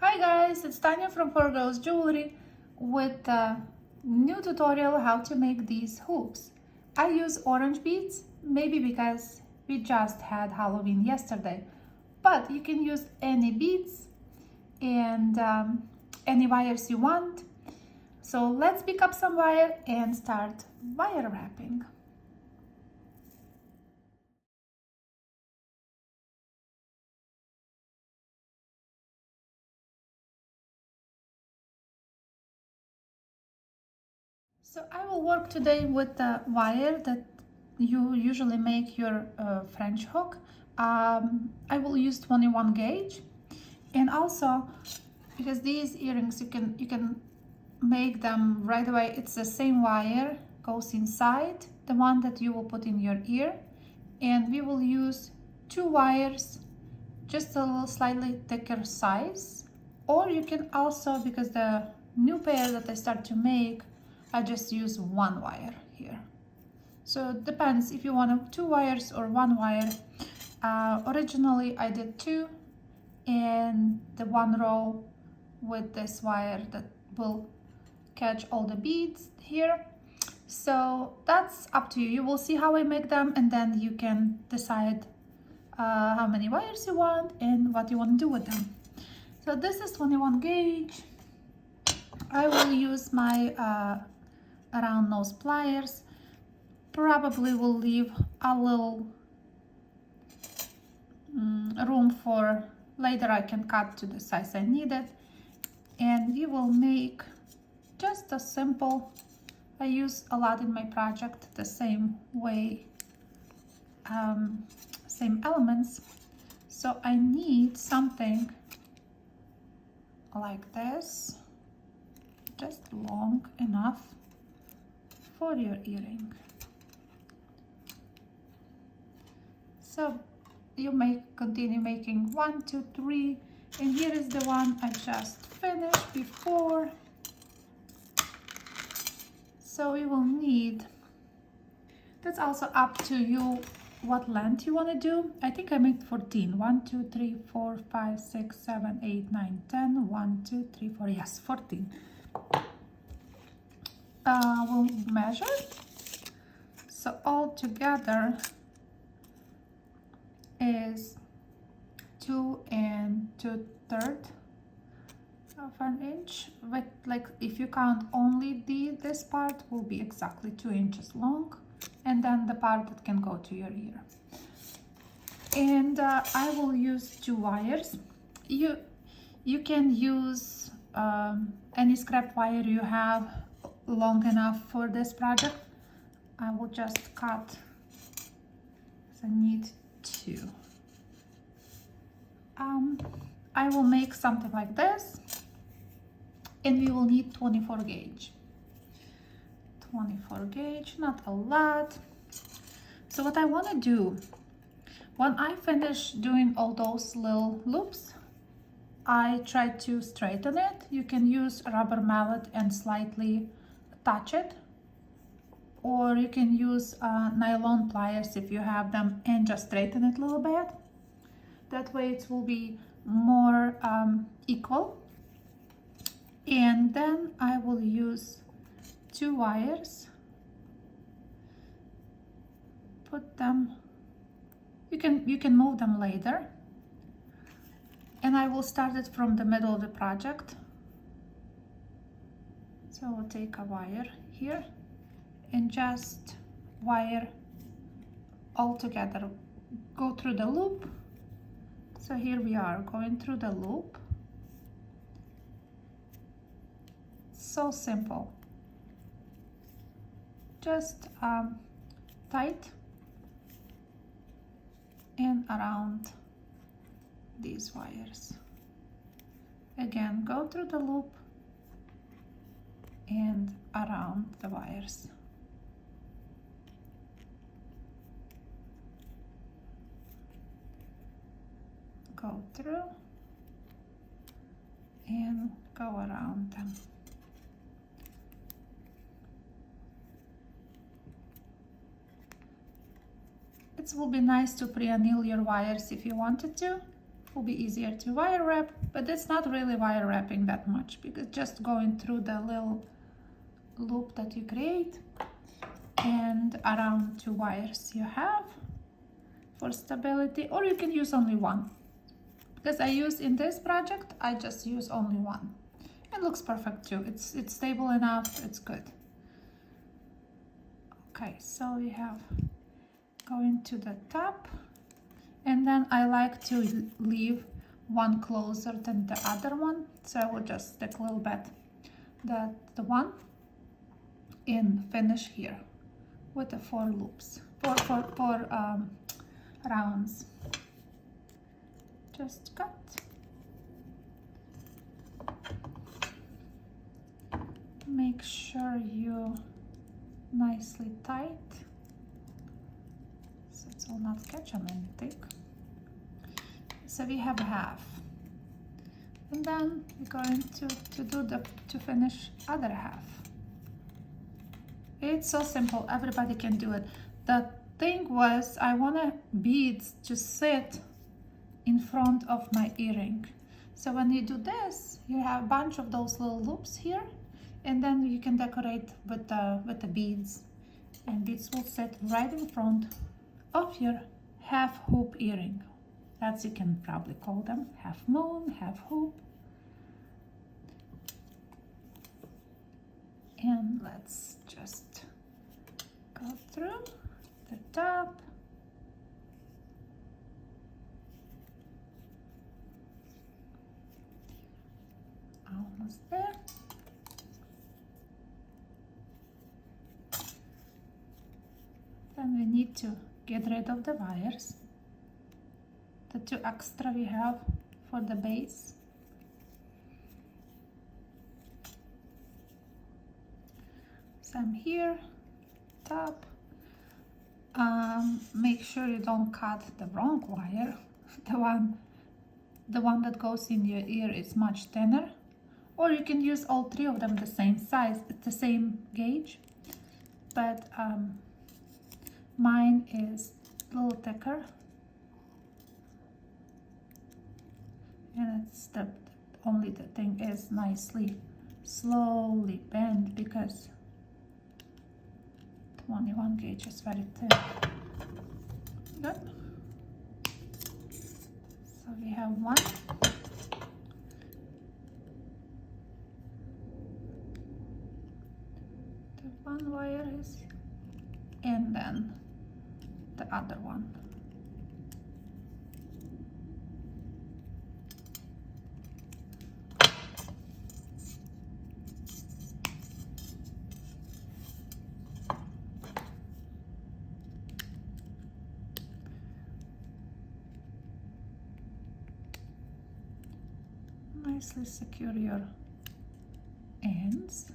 Hi guys, it's Tanya from 4Girls Jewelry with a new tutorial how to make these hoops. I use orange beads, maybe because we just had Halloween yesterday, but you can use any beads and any wires you want. So let's pick up some wire and start wire wrapping. So I will work today with the wire that you usually make your French hook. I will use 21 gauge, and also because these earrings you can make them right away. It's the same wire goes inside the one that you will put in your ear, and we will use two wires, just a little slightly thicker size. Or you can also, because the new pair that I start to make, I just use one wire here. So it depends if you want two wires or one wire. Originally I did two, and the one row with this wire that will catch all the beads here. So that's up to you. You will see how I make them, and then you can decide how many wires you want and what you want to do with them. So this is 21 gauge. I will use my round nose pliers. Probably will leave a little room for later. I can cut to the size I need it, and we will make just a simple, I use a lot in my project the same way, same elements. So I need something like this, just long enough for your earring. So you continue making 1, 2, 3, and here is the one I just finished before. So we will need, that's also up to you what length you want to do. I think I made 14. 1, 2, 3, 4, 5, 6, 7, 8, 9, 10. 1, 2, 3, 4. Yes, 14. We'll measure. So all together is 2 2/3 of an inch. But like if you count only this part will be exactly 2 inches long, and then the part that can go to your ear. And I will use two wires. You can use any scrap wire you have long enough for this project. I will just cut, so I need two. I will make something like this, and we will need 24 gauge. 24 gauge, not a lot. So what I want to do, when I finish doing all those little loops, I try to straighten it. You can use a rubber mallet and slightly touch it, or you can use nylon pliers if you have them and just straighten it a little bit. That way it will be more equal. And then I will use two wires, put them, you can move them later, and I will start it from the middle of the project. So I'll take a wire here and just wire all together, go through the loop. So here we are going through the loop. So simple. Just tight and around these wires. Again, go through the loop and around the wires. Go through and go around them. It will be nice to pre-anneal your wires if you wanted to, will be easier to wire wrap, but it's not really wire wrapping that much because just going through the little loop that you create and around 2 wires you have for stability, or you can use only one. Because I use in this project, I just use only one. It looks perfect too. It's stable enough, it's good. Okay, so we have going to the top, and then I like to leave one closer than the other one, so I will just stick a little bit the one and finish here with the 4 loops, four rounds. Just cut. Make sure you nicely tight so it will not catch on anything. So we have half, and then we're going to finish other half. It's so simple, everybody can do it. The thing was, I want beads to sit in front of my earring. So when you do this, you have a bunch of those little loops here, and then you can decorate with the beads, and beads will sit right in front of your half hoop earring. That's, you can probably call them half moon, half hoop. And let's just go through the top. Almost there. Then we need to get rid of the wires, the 2 extra we have for the base. Some here, top. Make sure you don't cut the wrong wire. The one that goes in your ear is much thinner, or you can use all 3 of them the same size, the same gauge, but mine is a little thicker, and it's only the thing is nicely slowly bend because 21 gauge is very thin. Good. So we have one. The one wire is, and then the other one. Nicely secure your ends.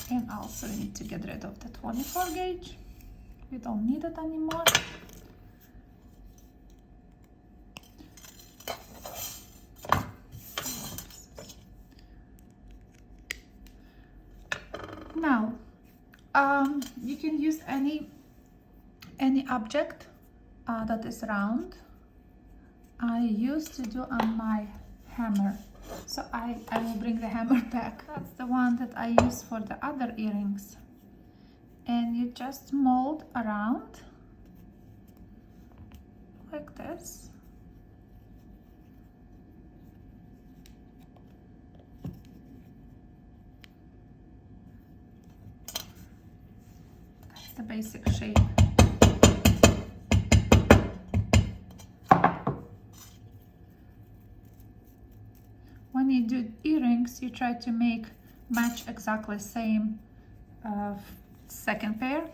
And also we need to get rid of the 24 gauge. We don't need it anymore. Now, you can use any object that is round. I used to do on my hammer, so I will bring the hammer back. That's the one that I use for the other earrings, and you just mold around like this. That's the basic shape. When you do earrings, you try to match exactly same second pair.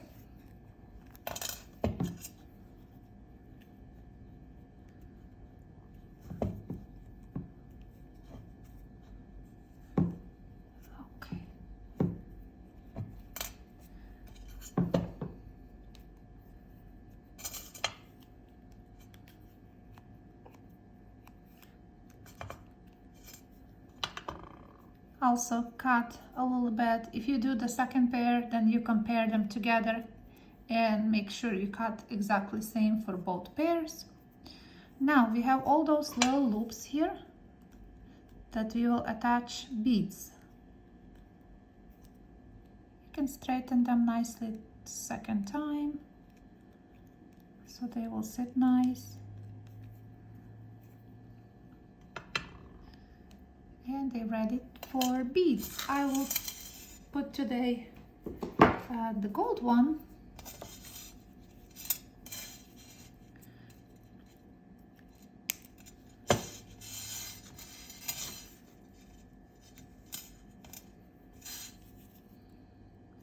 Okay. Also cut a little bit. If you do the second pair, then you compare them together and make sure you cut exactly same for both pairs. Now we have all those little loops here that we will attach beads. You can straighten them nicely second time so they will sit nice. And they're ready for beads. I will put today the gold one.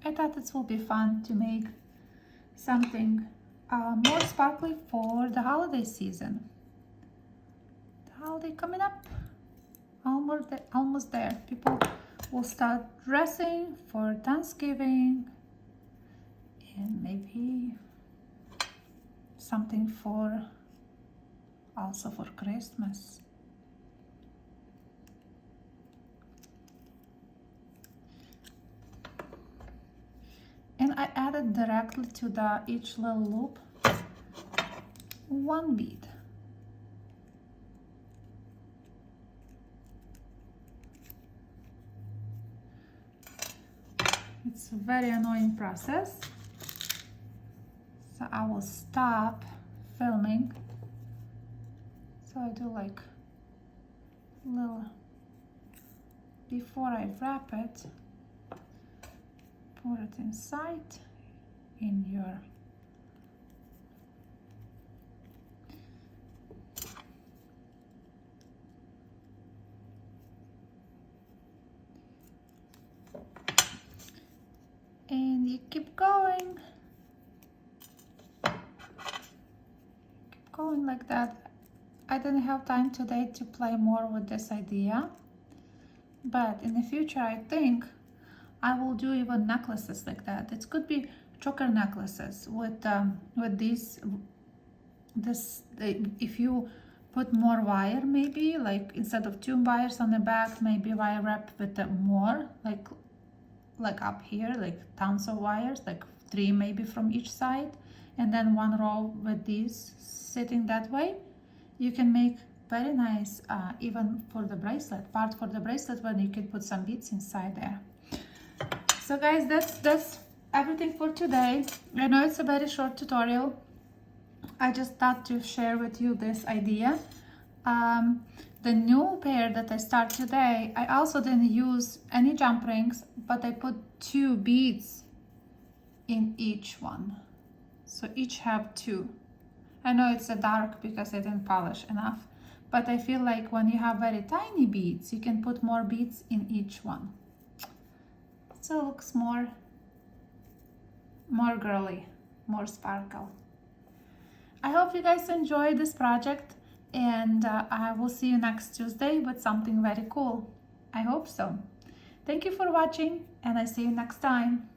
I thought it will be fun to make something more sparkly for the holiday season. The holiday coming up, almost there. People will start dressing for Thanksgiving and maybe something for also for Christmas. And I added directly to each little loop one bead. It's a very annoying process, so I will stop filming. So I do like little, before I wrap it, pour it inside in your and you keep going like that. I didn't have time today to play more with this idea, but in the future I think I will do even necklaces like that. It could be choker necklaces with if you put more wire, maybe like instead of 2 wires on the back, maybe wire wrap with more like up here, like tons of wires, like 3 maybe from each side, and then 1 row with these sitting that way. You can make very nice even for the bracelet part, for the bracelet, when you can put some beads inside there. So guys, that's everything for today. I know it's a very short tutorial. I just thought to share with you this idea. The new pair that I start today, I also didn't use any jump rings, but I put 2 beads in each one. So each have 2. I know it's a dark because I didn't polish enough, but I feel like when you have very tiny beads, you can put more beads in each one. So it looks more girly, more sparkle. I hope you guys enjoyed this project, and I will see you next Tuesday with something very cool. I hope so. Thank you for watching, and I see you next time.